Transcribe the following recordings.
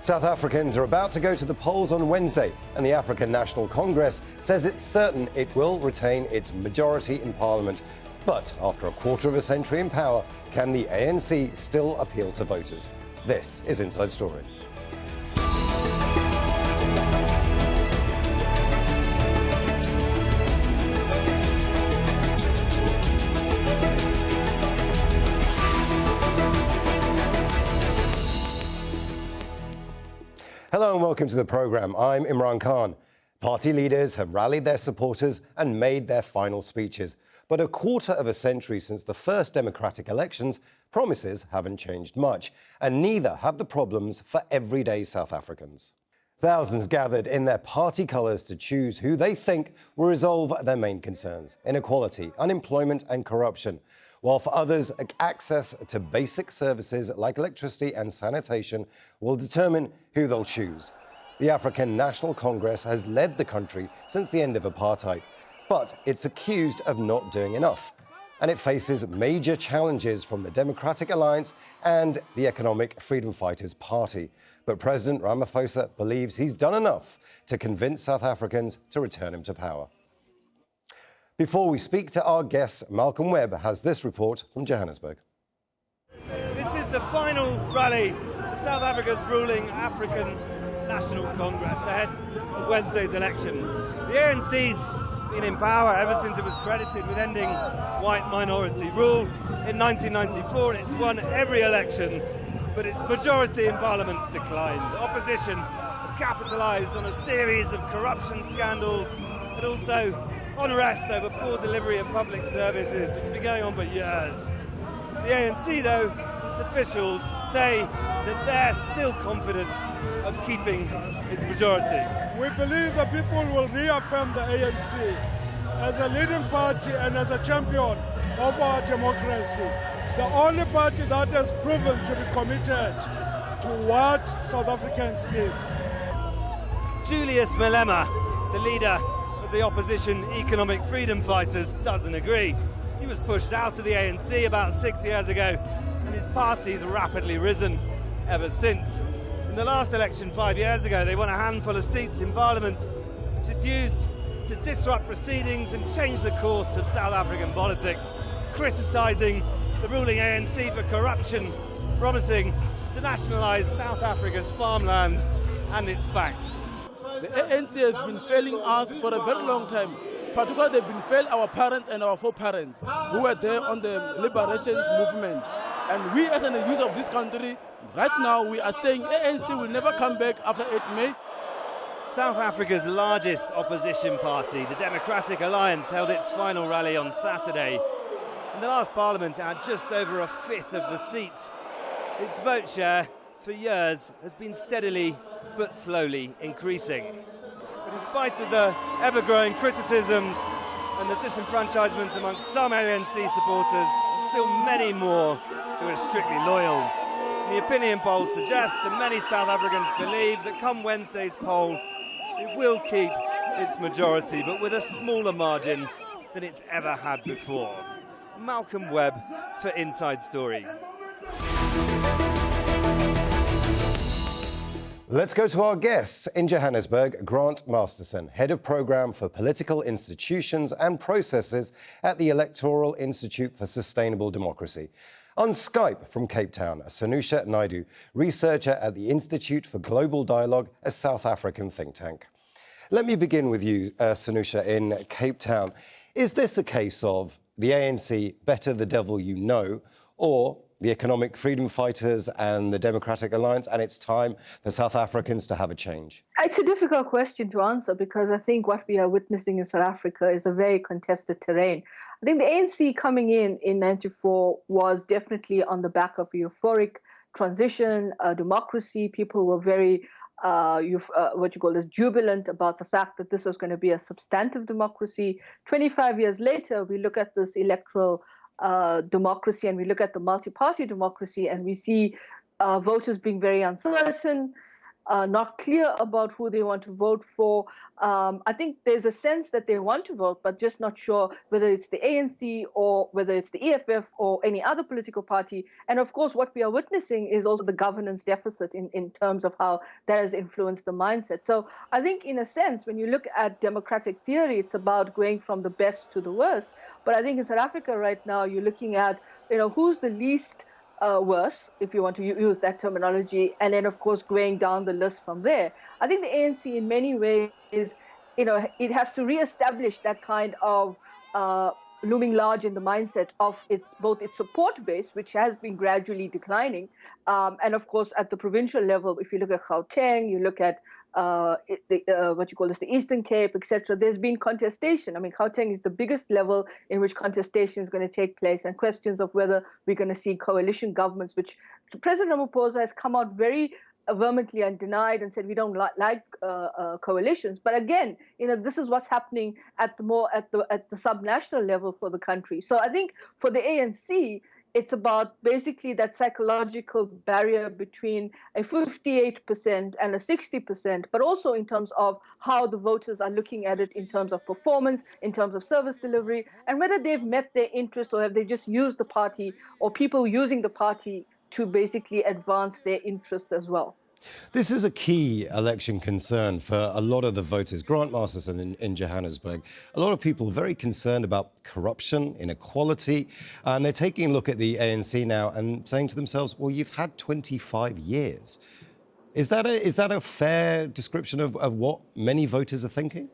South Africans are about to go to the polls on Wednesday, and the African National Congress says it's certain it will retain its majority in Parliament. But after a quarter of a century in power, can the ANC still appeal to voters? This is Inside Story. Hello and welcome to the programme. I'm Imran Khan. Party leaders have rallied their supporters and made their final speeches. But a quarter of a century since the first democratic elections, promises haven't changed much, and neither have the problems for everyday South Africans. Thousands gathered in their party colours to choose who they think will resolve their main concerns: inequality, unemployment and corruption. While for others, access to basic services like electricity and sanitation will determine who they'll choose. The African National Congress has led the country since the end of apartheid, but it's accused of not doing enough. And it faces major challenges from the Democratic Alliance and the Economic Freedom Fighters Party. But President Ramaphosa believes he's done enough to convince South Africans to return him to power. Before we speak to our guests, Malcolm Webb has this report from Johannesburg. This is the final rally of South Africa's ruling African National Congress ahead of Wednesday's election. The ANC's been in power ever since it was credited with ending white minority rule in 1994, and it's won every election, but its majority in Parliament's declined. The opposition have capitalised on a series of corruption scandals, but also unrest over poor delivery of public services, which has been going on for years. The ANC, though, its officials say that they're still confident of keeping its majority. We believe the people will reaffirm the ANC as a leading party and as a champion of our democracy. The only party that has proven to be committed to what South Africans need. Julius Malema, the leader of the opposition Economic Freedom Fighters, doesn't agree. He was pushed out of the ANC about 6 years ago, and his party's rapidly risen ever since. In the last election 5 years ago, they won a handful of seats in Parliament, which is used to disrupt proceedings and change the course of South African politics, criticising the ruling ANC for corruption, promising to nationalise South Africa's farmland and its banks. The ANC has been failing us for a very long time. Particularly, they've been failing our parents and our foreparents who were there on the liberation movement. And we, as an youth of this country, right now we are saying ANC will never come back after 8 May. South Africa's largest opposition party, the Democratic Alliance, held its final rally on Saturday. In the last parliament, it had just over a fifth of the seats. Its vote share for years has been steadily but slowly increasing. But in spite of the ever-growing criticisms and the disenfranchisement amongst some ANC supporters, there's still many more who are strictly loyal. And the opinion polls suggest that many South Africans believe that come Wednesday's poll, it will keep its majority, but with a smaller margin than it's ever had before. Malcolm Webb for Inside Story. Let's go to our guests. In Johannesburg, Grant Masterson, Head of Programme for Political Institutions and Processes at the Electoral Institute for Sustainable Democracy. On Skype from Cape Town, Sanusha Naidu, researcher at the Institute for Global Dialogue, a South African think tank. Let me begin with you, Sanusha, in Cape Town. Is this a case of the ANC, better the devil you know, or the Economic Freedom Fighters and the Democratic Alliance, and it's time for South Africans to have a change? It's a difficult question to answer because I think what we are witnessing in South Africa is a very contested terrain. I think the ANC coming in 94 was definitely on the back of a euphoric transition, democracy. People were very jubilant about the fact that this was going to be a substantive democracy. 25 years later, we look at this electoral democracy and we look at the multi-party democracy and we see voters being very uncertain. not clear about who they want to vote for. I think there's a sense that they want to vote, but just not sure whether it's the ANC or whether it's the EFF or any other political party. And of course, what we are witnessing is also the governance deficit in terms of how that has influenced the mindset. So I think, in a sense, when you look at democratic theory, it's about going from the best to the worst. But I think in South Africa right now, you're looking at, who's the least worse, if you want to use that terminology, and then, of course, going down the list from there. I think the ANC, in many ways, it has to reestablish that kind of looming large in the mindset of both its support base, which has been gradually declining, and of course at the provincial level, if you look at Gauteng, you look at the Eastern Cape, etc. There's been contestation. I mean, Gauteng is the biggest level in which contestation is going to take place, and questions of whether we're going to see coalition governments, which President Ramaphosa has come out very vehemently and denied and said we don't like coalitions. But again, this is what's happening at the subnational level for the country. So I think for the ANC, it's about basically that psychological barrier between a 58% and a 60%, but also in terms of how the voters are looking at it in terms of performance, in terms of service delivery, and whether they've met their interest or have they just used the party or people using the party to basically advance their interests as well. This is a key election concern for a lot of the voters. Grant Masterson in Johannesburg, a lot of people are very concerned about corruption, inequality, and they're taking a look at the ANC now and saying to themselves, well, you've had 25 years. Is that a fair description of what many voters are thinking?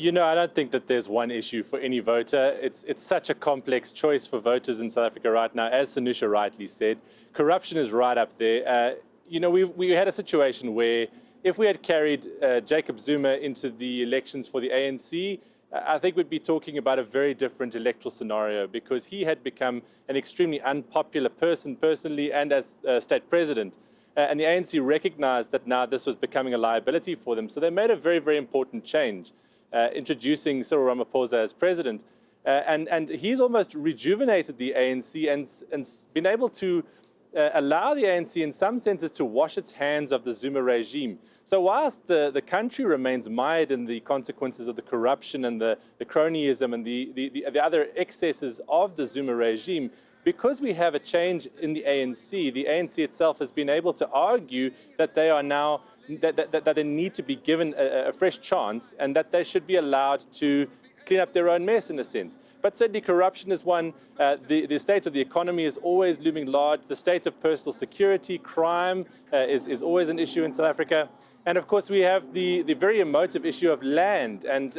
I don't think that there's one issue for any voter. It's such a complex choice for voters in South Africa right now. As Sanusha rightly said, corruption is right up there. We had a situation where if we had carried Jacob Zuma into the elections for the ANC, I think we'd be talking about a very different electoral scenario, because he had become an extremely unpopular person personally and as state president. And the ANC recognized that now this was becoming a liability for them. So they made a very, very important change. Introducing Cyril Ramaphosa as president. And he's almost rejuvenated the ANC and been able to allow the ANC in some senses to wash its hands of the Zuma regime. So whilst the country remains mired in the consequences of the corruption and the cronyism and the other excesses of the Zuma regime, because we have a change in the ANC itself has been able to argue that they are now that they need to be given a fresh chance, and that they should be allowed to clean up their own mess in a sense. But certainly corruption is one. The state of the economy is always looming large. The state of personal security, crime is always an issue in South Africa. And of course, we have the very emotive issue of land, and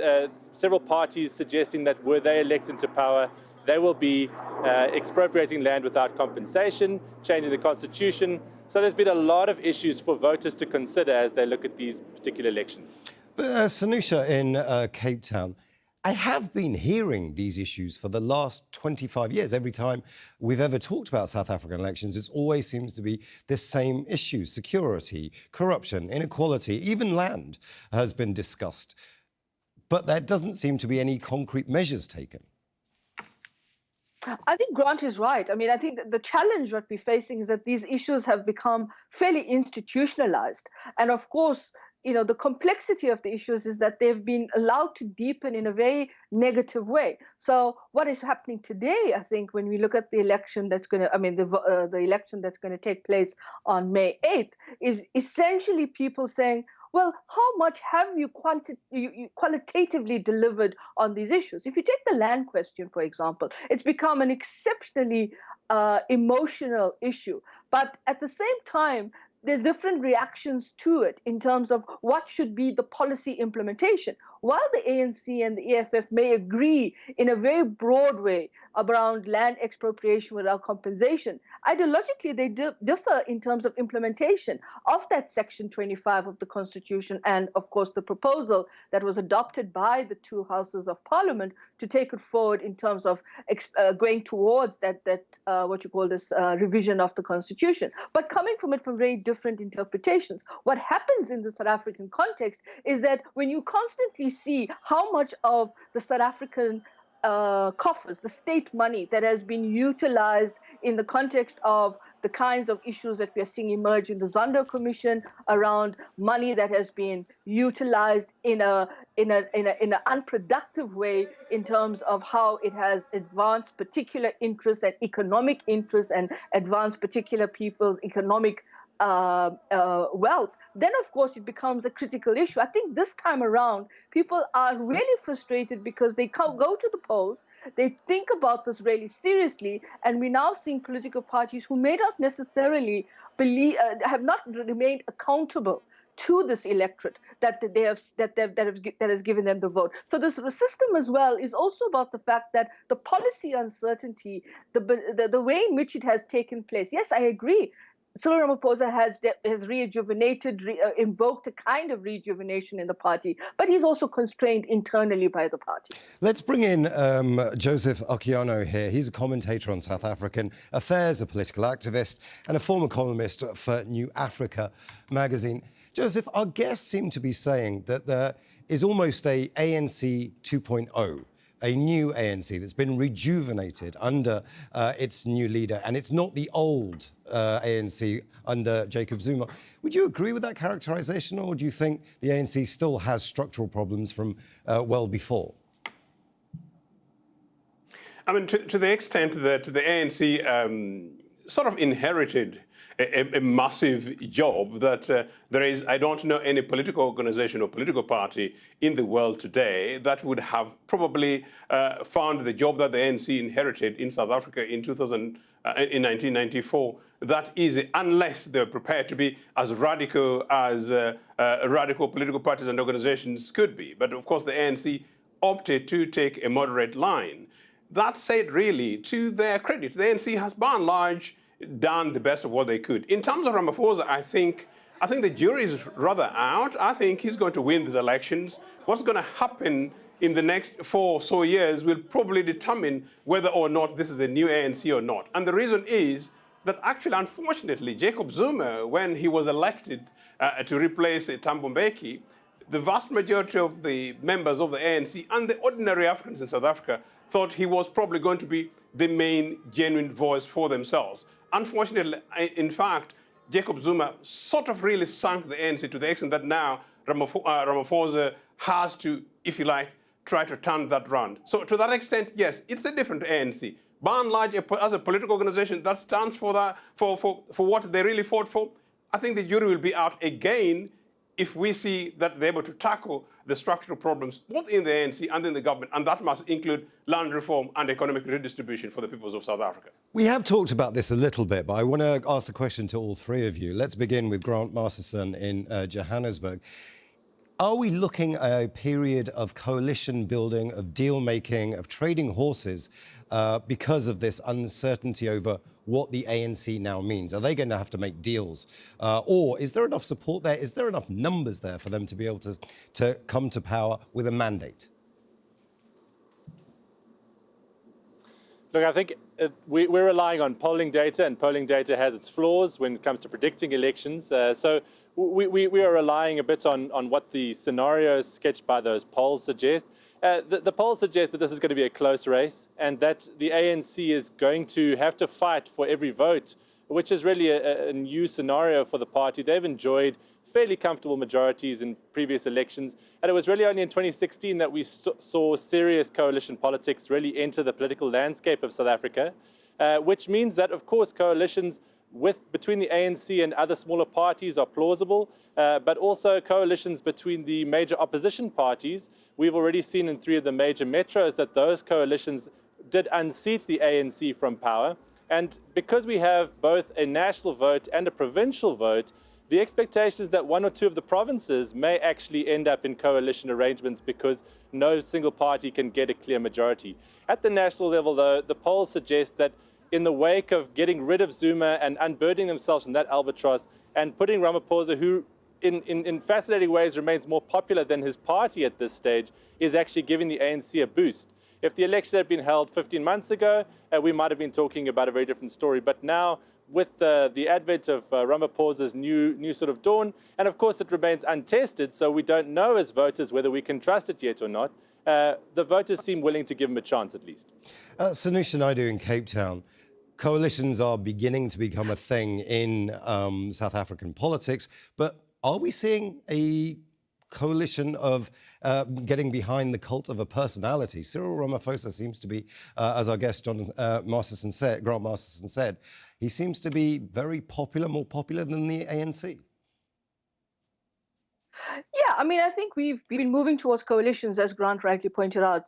several parties suggesting that were they elected into power, they will be expropriating land without compensation, changing the constitution. So there's been a lot of issues for voters to consider as they look at these particular elections. But Sanusha in Cape Town, I have been hearing these issues for the last 25 years. Every time we've ever talked about South African elections, it always seems to be the same issues: security, corruption, inequality, even land has been discussed. But there doesn't seem to be any concrete measures taken. I think Grant is right. I mean, I think the challenge that we're facing is that these issues have become fairly institutionalized. And of course, the complexity of the issues is that they've been allowed to deepen in a very negative way. So what is happening today, I think, when we look at the election the election that's going to take place on May 8th, is essentially people saying, well, how much have you qualitatively delivered on these issues? If you take the land question, for example, it's become an exceptionally emotional issue. But at the same time, there's different reactions to it in terms of what should be the policy implementation. While the ANC and the EFF may agree in a very broad way around land expropriation without compensation, ideologically they differ in terms of implementation of that Section 25 of the Constitution, and of course the proposal that was adopted by the two houses of Parliament to take it forward in terms of going towards that revision of the Constitution. But coming from it from very different interpretations. What happens in the South African context is that when you constantly see how much of the South African coffers, the state money that has been utilized in the context of the kinds of issues that we are seeing emerge in the Zondo Commission around money that has been utilized in an unproductive way in terms of how it has advanced particular interests and economic interests and advanced particular people's economic wealth, then of course it becomes a critical issue. I think this time around, people are really frustrated because they go to the polls, they think about this really seriously, and we're now seeing political parties who may not necessarily believe, have not remained accountable to this electorate that has given them the vote. So this system as well is also about the fact that the policy uncertainty, the way in which it has taken place. Yes, I agree. Cyril Ramaphosa has rejuvenated, invoked a kind of rejuvenation in the party, but he's also constrained internally by the party. Let's bring in Joseph Okiano here. He's a commentator on South African affairs, a political activist, and a former columnist for New Africa magazine. Joseph, our guests seem to be saying that there is almost a ANC 2.0. A new ANC that's been rejuvenated under its new leader, and it's not the old ANC under Jacob Zuma. Would you agree with that characterization, or do you think the ANC still has structural problems from well before? I mean, to the extent that the ANC sort of inherited a massive job that there is, I don't know any political organization or political party in the world today that would have probably found the job that the ANC inherited in South Africa in 1994 that easy, unless they're prepared to be as radical as radical political parties and organizations could be. But of course, the ANC opted to take a moderate line. That said, really, to their credit, the ANC has by and large done the best of what they could. In terms of Ramaphosa, I think the jury is rather out. I think he's going to win these elections. What's going to happen in the next 4 or so years will probably determine whether or not this is a new ANC or not. And the reason is that actually, unfortunately, Jacob Zuma, when he was elected to replace Thabo Mbeki, the vast majority of the members of the ANC and the ordinary Africans in South Africa thought he was probably going to be the main genuine voice for themselves. Unfortunately, in fact, Jacob Zuma sort of really sunk the ANC to the extent that now Ramaphosa has to, if you like, try to turn that round. So to that extent, yes, it's a different ANC. By and large, as a political organization that stands for that, for what they really fought for, I think the jury will be out again if we see that they're able to tackle the structural problems both in the ANC and in the government, and that must include land reform and economic redistribution for the peoples of South Africa. We have talked about this a little bit, but I want to ask the question to all three of you. Let's begin with Grant Masterson in Johannesburg. Are we looking at a period of coalition building, of deal making, of trading horses because of this uncertainty over what the ANC now means? Are they going to have to make deals? Or is there enough support there? Is there enough numbers there for them to be able to come to power with a mandate? Look, I think we're relying on polling data, and polling data has its flaws when it comes to predicting elections. So we are relying a bit on what the scenarios sketched by those polls suggest. The polls suggest that this is going to be a close race and that the ANC is going to have to fight for every vote, which is really a new scenario for the party. They've enjoyed fairly comfortable majorities in previous elections, and it was really only in 2016 that we saw serious coalition politics really enter the political landscape of South Africa, which means that, of course, coalitions between the ANC and other smaller parties are plausible, but also coalitions between the major opposition parties. We've already seen in 3 of the major metros that those coalitions did unseat the ANC from power. And because we have both a national vote and a provincial vote, the expectation is that 1 or 2 of the provinces may actually end up in coalition arrangements because no single party can get a clear majority. At the national level, though, the polls suggest that in the wake of getting rid of Zuma and unburdening themselves from that albatross and putting Ramaphosa, who in fascinating ways remains more popular than his party at this stage, is actually giving the ANC a boost. If the election had been held 15 months ago, we might have been talking about a very different story. But now, with the advent of Ramaphosa's new sort of dawn, and of course it remains untested, so we don't know as voters whether we can trust it yet or not, the voters seem willing to give him a chance at least. Sanusha Naidu in Cape Town. coalitions are beginning to become a thing in South African politics, but are we seeing a coalition of getting behind the cult of a personality? Cyril Ramaphosa seems to be, as our guest Grant Masterson said, he seems to be very popular, more popular than the ANC. Yeah, I mean, I think we've been moving towards coalitions, as Grant rightly pointed out,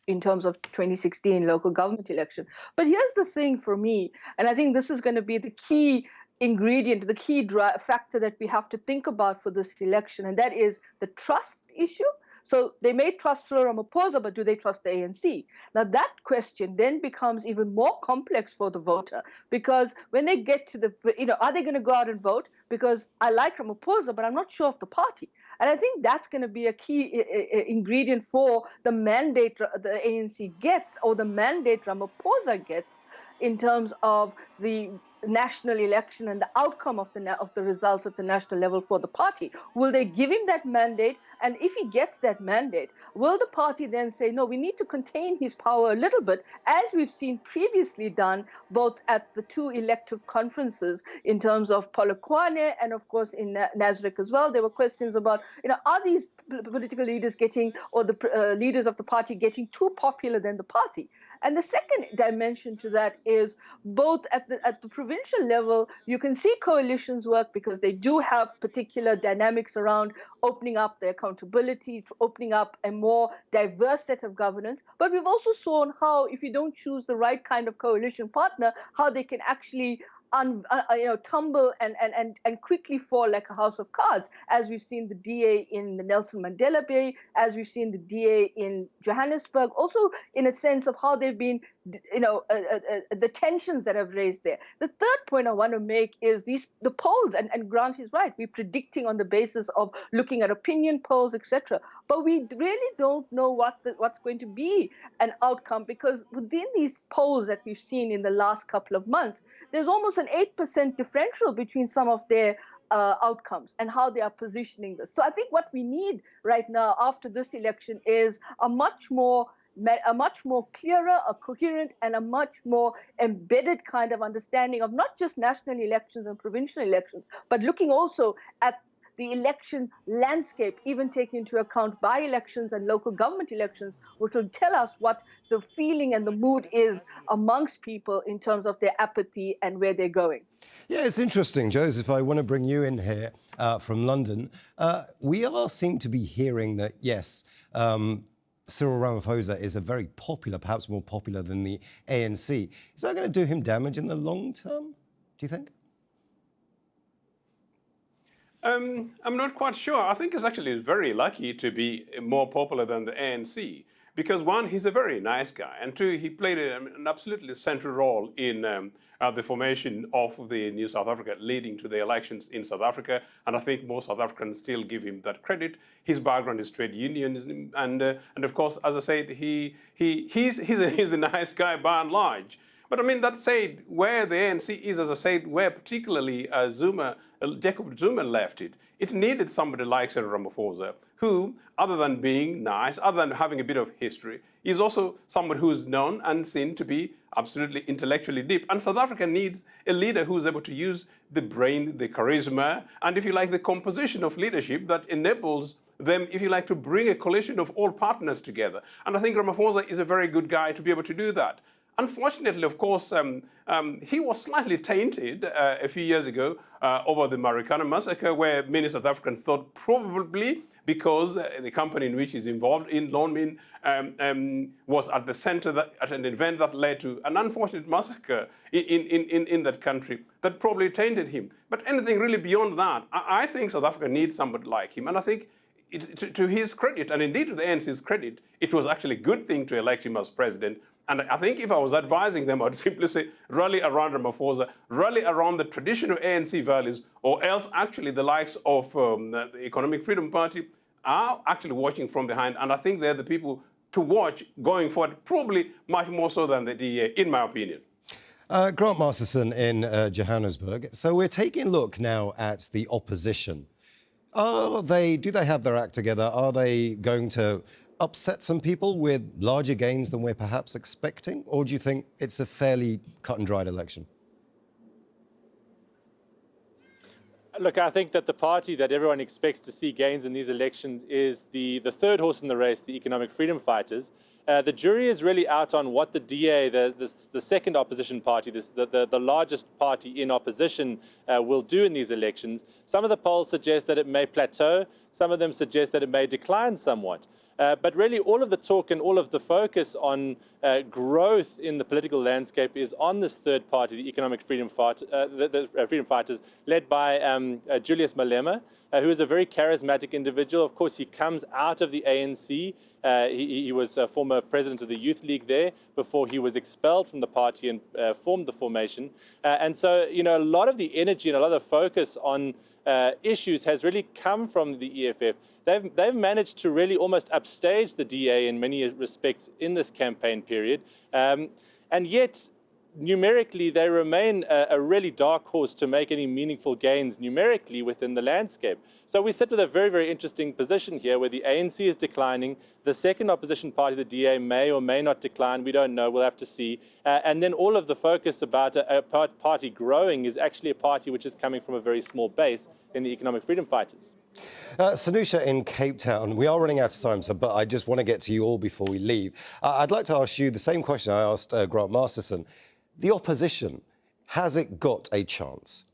in terms of 2016 local government election. But here's the thing for me, and I think this is going to be the key ingredient, the key factor that we have to think about for this election, and that is the trust issue. So they may trust Cyril Ramaphosa, but do they trust the ANC? Now that question then becomes even more complex for the voter, because when they get to the, are they going to go out and vote because I like Ramaphosa, but I'm not sure of the party? And I think that's going to be a key ingredient for the mandate the ANC gets, or the mandate Ramaphosa gets, in terms of the national election and the outcome of the results at the national level for the party. Will they give him that mandate? And if he gets that mandate, will the party then say, no, we need to contain his power a little bit, as we've seen previously done both at the two elective conferences in terms of Polokwane and, of course, in Nasrec as well? There were questions about, are these political leaders getting, or the leaders of the party getting too popular than the party? And the second dimension to that is both at the provincial level, you can see coalitions work because they do have particular dynamics around opening up the accountability, opening up a more diverse set of governance. But we've also seen how, if you don't choose the right kind of coalition partner, how they can actually tumble and quickly fall like a house of cards, as we've seen the DA in the Nelson Mandela Bay, as we've seen the DA in Johannesburg, also in a sense of how they've been, the tensions that have raised there. The third point I want to make is the polls, and Grant is right, we're predicting on the basis of looking at opinion polls, etc. But we really don't know what's going to be an outcome, because within these polls that we've seen in the last couple of months, there's almost an 8% differential between some of their outcomes and how they are positioning this. So I think what we need right now after this election is a much more clearer, a coherent, and a much more embedded kind of understanding of not just national elections and provincial elections, but looking also at the election landscape, even taking into account by-elections and local government elections, which will tell us what the feeling and the mood is amongst people in terms of their apathy and where they're going. Yeah, it's interesting, Joseph. I want to bring you in here from London. We seem to be hearing that, yes, Cyril Ramaphosa is a very popular, perhaps more popular than the ANC. Is that going to do him damage in the long term, do you think? I'm not quite sure. I think he's actually very lucky to be more popular than the ANC because, one, he's a very nice guy, and two, he played an absolutely central role in the formation of the new South Africa, leading to the elections in South Africa, and I think most South Africans still give him that credit. His background is trade unionism, and of course, as I said, he's a nice guy by and large. But I mean, that said, where the ANC is, as I said, where particularly Jacob Zuma left it, it needed somebody like Cyril Ramaphosa, who, other than being nice, other than having a bit of history, is also someone who's known and seen to be absolutely intellectually deep. And South Africa needs a leader who's able to use the brain, the charisma, and, if you like, the composition of leadership that enables them, if you like, to bring a coalition of all partners together. And I think Ramaphosa is a very good guy to be able to do that. Unfortunately, of course, he was slightly tainted a few years ago over the Marikana massacre, where many South Africans thought probably because the company in which he's involved in, Lonmin, was at the center at an event that led to an unfortunate massacre in that country that probably tainted him. But anything really beyond that, I think South Africa needs somebody like him. And I think to his credit, and indeed to the ANC's credit, it was actually a good thing to elect him as president. And I think if I was advising them, I would simply say, rally around Ramaphosa, rally around the traditional ANC values, or else actually the likes of the Economic Freedom Party are actually watching from behind. And I think they're the people to watch going forward, probably much more so than the DA, in my opinion. Grant Masterson in Johannesburg. So we're taking a look now at the opposition. Do they have their act together? Are they going to upset some people with larger gains than we're perhaps expecting? Or do you think it's a fairly cut and dried election? Look, I think that the party that everyone expects to see gains in these elections is the third horse in the race, the Economic Freedom Fighters. The jury is really out on what the DA, the second opposition party, the largest party in opposition, will do in these elections. Some of the polls suggest that it may plateau. Some of them suggest that it may decline somewhat. But really, all of the talk and all of the focus on growth in the political landscape is on this third party, the Economic Freedom Freedom Fighters, led by Julius Malema, who is a very charismatic individual. Of course, he comes out of the ANC. He was a former president of the Youth League there before he was expelled from the party and formed the formation. And so, you know, a lot of the energy and a lot of the focus on issues has really come from the EFF. They've managed to really almost upstage the DA in many respects in this campaign period. And yet, numerically, they remain a really dark horse to make any meaningful gains numerically within the landscape. So we sit with a very, very interesting position here where the ANC is declining. The second opposition party, the DA, may or may not decline. We don't know. We'll have to see. And then all of the focus about a party growing is actually a party which is coming from a very small base in the Economic Freedom Fighters. Sanusha in Cape Town, we are running out of time, but I just want to get to you all before we leave. I'd like to ask you the same question I asked Grant Masterson. The opposition, has it got a chance?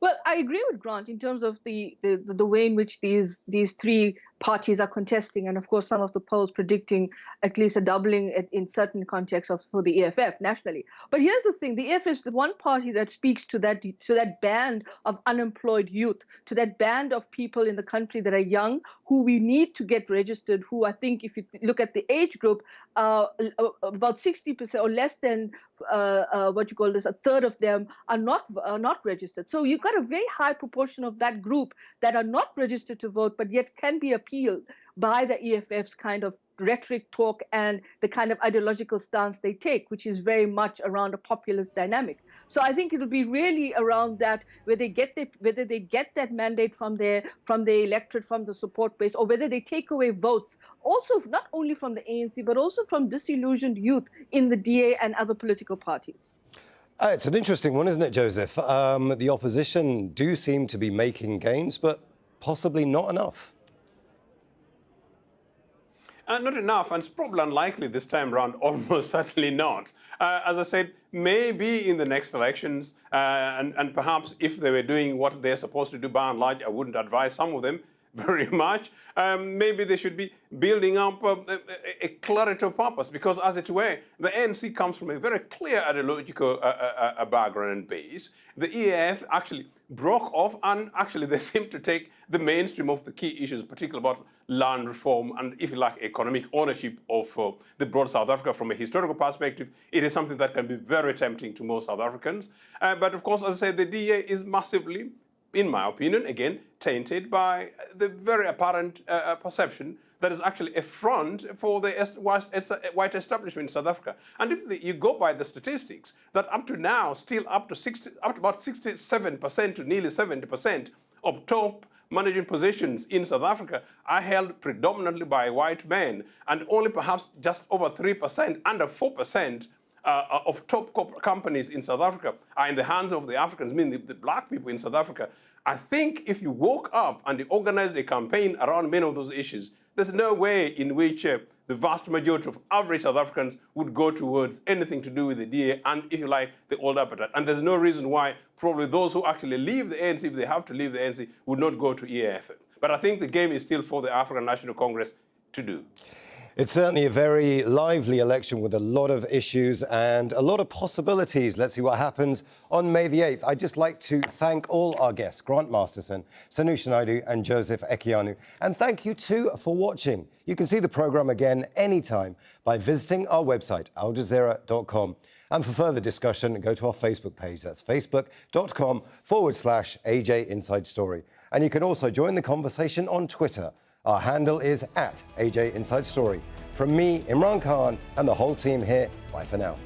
Well, I agree with Grant in terms of the way in which these three parties are contesting, and of course some of the polls predicting at least a doubling in certain contexts for the EFF nationally. But here's the thing: the EFF is the one party that speaks to that band of unemployed youth, to that band of people in the country that are young, who we need to get registered. Who I think, if you look at the age group, about 60% or less than a third of them are not registered. So you've got a very high proportion of that group that are not registered to vote, but yet can be appealed by the EFF's kind of rhetoric, talk, and the kind of ideological stance they take, which is very much around a populist dynamic. So I think it'll be really around that, whether they get that mandate from the electorate, from the support base, or whether they take away votes, also not only from the ANC, but also from disillusioned youth in the DA and other political parties. It's an interesting one, isn't it, Joseph? The opposition do seem to be making gains, but possibly not enough. Not enough, and it's probably unlikely this time around, almost certainly not. As I said, maybe in the next elections, and perhaps if they were doing what they're supposed to do by and large, I wouldn't advise some of them very much. Maybe they should be building up a clarity of purpose, because as it were, the ANC comes from a very clear ideological background and base. The EAF actually broke off, and actually they seem to take the mainstream of the key issues, particularly about land reform and, if you like, economic ownership of the broad South Africa from a historical perspective. It is something that can be very tempting to most South Africans. But of course, as I said, the DA is massively, in my opinion, again, tainted by the very apparent perception that is actually a front for the white establishment in South Africa. And if you go by the statistics, that up to now, still up to about 67% to nearly 70% of top managing positions in South Africa are held predominantly by white men, and only perhaps just over 3%, under 4%, of top companies in South Africa are in the hands of the Africans, meaning the black people in South Africa. I think if you woke up and you organized a campaign around many of those issues, there's no way in which the vast majority of average South Africans would go towards anything to do with the DA and, if you like, the old appetite. And there's no reason why probably those who actually leave the ANC, if they have to leave the ANC, would not go to EAF. But I think the game is still for the African National Congress to do. It's certainly a very lively election with a lot of issues and a lot of possibilities. Let's see what happens on May the 8th. I'd just like to thank all our guests, Grant Masterson, Sanusha Naidu and Joseph Ekianu. And thank you too for watching. You can see the programme again anytime by visiting our website, aljazeera.com. And for further discussion, go to our Facebook page. That's facebook.com/AJ Inside Story. And you can also join the conversation on Twitter. Our handle is @AJ Inside Story. From me, Imran Khan, and the whole team here, bye for now.